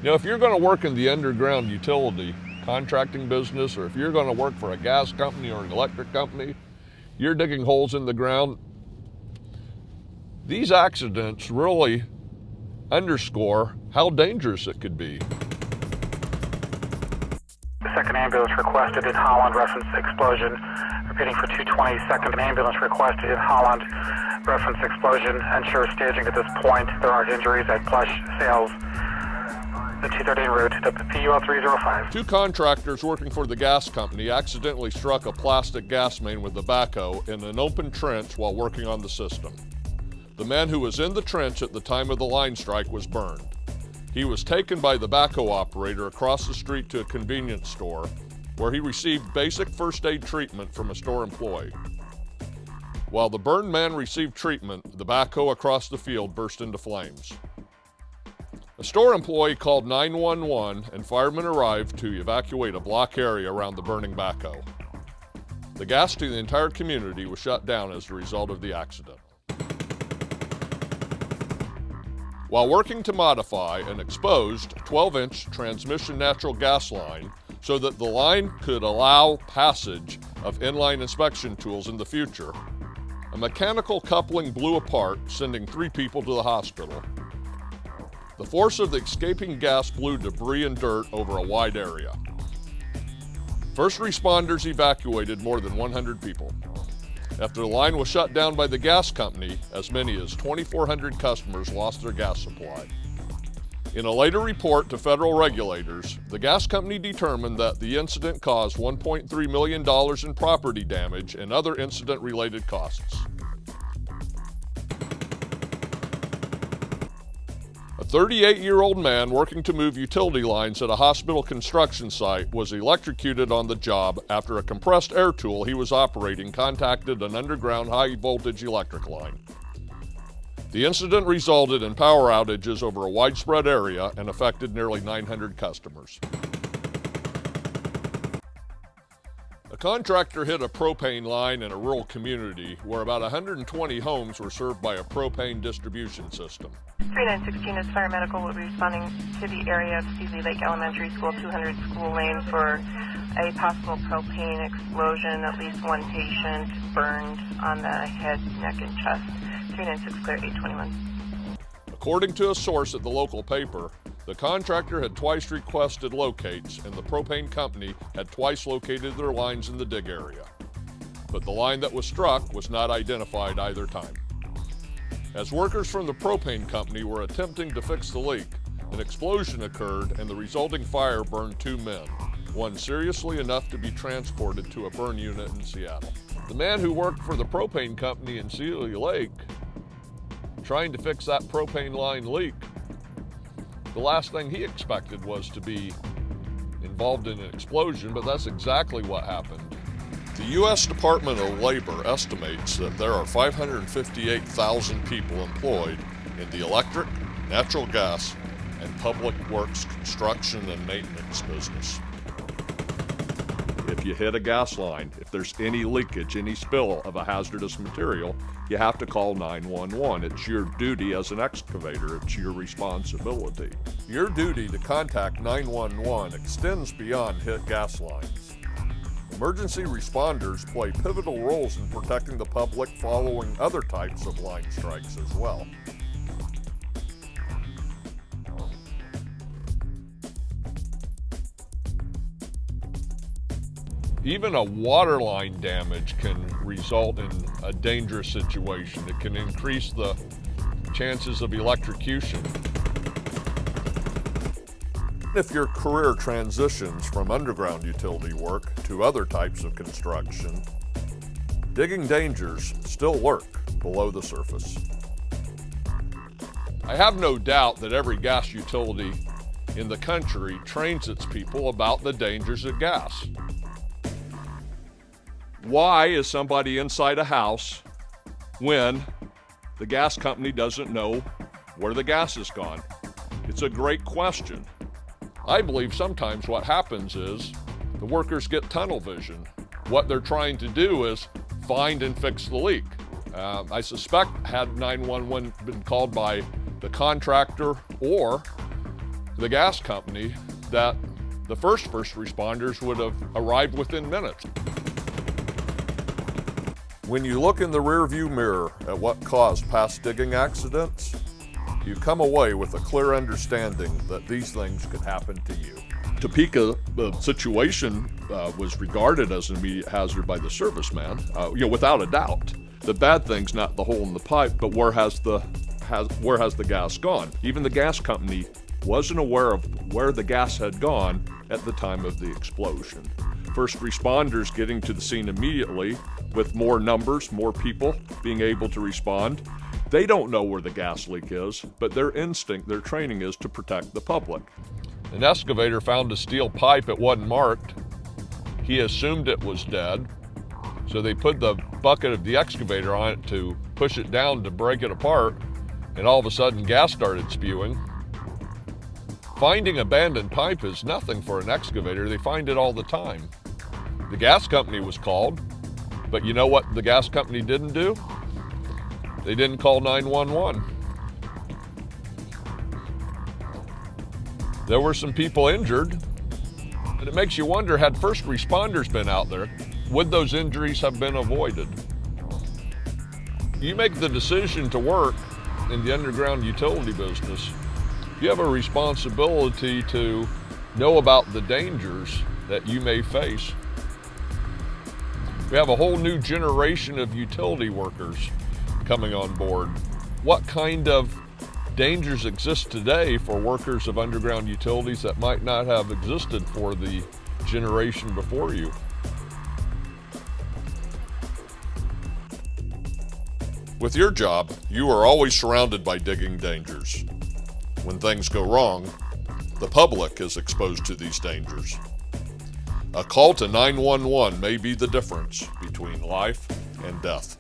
You know, if you're going to work in the underground utility contracting business, or if you're going to work for a gas company or an electric company, you're digging holes in the ground. These accidents really underscore how dangerous it could be. Second ambulance requested in Holland, reference explosion. Repeating for 220, second ambulance requested in Holland, reference explosion. Ensure staging at this point. There aren't injuries at Plush Sales. The 230 en route to PUL 305. Two contractors working for the gas company accidentally struck a plastic gas main with a backhoe in an open trench while working on the system. The man who was in the trench at the time of the line strike was burned. He was taken by the backhoe operator across the street to a convenience store where he received basic first aid treatment from a store employee. While the burned man received treatment, the backhoe across the field burst into flames. A store employee called 911 and firemen arrived to evacuate a block area around the burning backhoe. The gas to the entire community was shut down as a result of the accident. While working to modify an exposed 12-inch transmission natural gas line so that the line could allow passage of inline inspection tools in the future, a mechanical coupling blew apart, sending 3 people to the hospital. The force of the escaping gas blew debris and dirt over a wide area. First responders evacuated more than 100 people. After the line was shut down by the gas company, as many as 2,400 customers lost their gas supply. In a later report to federal regulators, the gas company determined that the incident caused $1.3 million in property damage and other incident-related costs. A 38-year-old man working to move utility lines at a hospital construction site was electrocuted on the job after a compressed air tool he was operating contacted an underground high-voltage electric line. The incident resulted in power outages over a widespread area and affected nearly 900 customers. A contractor hit a propane line in a rural community where about 120 homes were served by a propane distribution system. 3916 is fire medical will be responding to the area of Seasley Lake Elementary School, 200 School Lane for a possible propane explosion. At least one patient burned on the head, neck, and chest. 396 clear, 821. According to a source at the local paper, the contractor had twice requested locates and the propane company had twice located their lines in the dig area. But the line that was struck was not identified either time. As workers from the propane company were attempting to fix the leak, an explosion occurred and the resulting fire burned 2 men, one seriously enough to be transported to a burn unit in Seattle. The man who worked for the propane company in Sealy Lake, trying to fix that propane line leak, the last thing he expected was to be involved in an explosion, but that's exactly what happened. The U.S. Department of Labor estimates that there are 558,000 people employed in the electric, natural gas, and public works construction and maintenance business. If you hit a gas line, if there's any leakage, any spill of a hazardous material, you have to call 911. It's your duty as an excavator. It's your responsibility. Your duty to contact 911 extends beyond hit gas lines. Emergency responders play pivotal roles in protecting the public following other types of line strikes as well. Even a water line damage can result in a dangerous situation. It can increase the chances of electrocution. If your career transitions from underground utility work to other types of construction, digging dangers still lurk below the surface. I have no doubt that every gas utility in the country trains its people about the dangers of gas. Why is somebody inside a house when the gas company doesn't know where the gas has gone? It's a great question. I believe sometimes what happens is the workers get tunnel vision. What they're trying to do is find and fix the leak. I suspect had 911 been called by the contractor or the gas company that the first responders would have arrived within minutes. When you look in the rearview mirror at what caused past digging accidents, you come away with a clear understanding that these things could happen to you. Topeka, the situation was regarded as an immediate hazard by the serviceman, without a doubt. The bad thing's not the hole in the pipe, but where has the gas gone? Even the gas company wasn't aware of where the gas had gone at the time of the explosion. First responders getting to the scene immediately with more numbers, more people being able to respond. They don't know where the gas leak is, but their instinct, their training is to protect the public. An excavator found a steel pipe. It wasn't marked. He assumed it was dead, so they put the bucket of the excavator on it to push it down to break it apart, and all of a sudden gas started spewing. Finding abandoned pipe is nothing for an excavator. They find it all the time. The gas company was called, but you know what the gas company didn't do? They didn't call 911. There were some people injured, and it makes you wonder, had first responders been out there, would those injuries have been avoided? You make the decision to work in the underground utility business, you have a responsibility to know about the dangers that you may face. We have a whole new generation of utility workers coming on board. What kind of dangers exist today for workers of underground utilities that might not have existed for the generation before you? With your job, you are always surrounded by digging dangers. When things go wrong, the public is exposed to these dangers. A call to 911 may be the difference between life and death.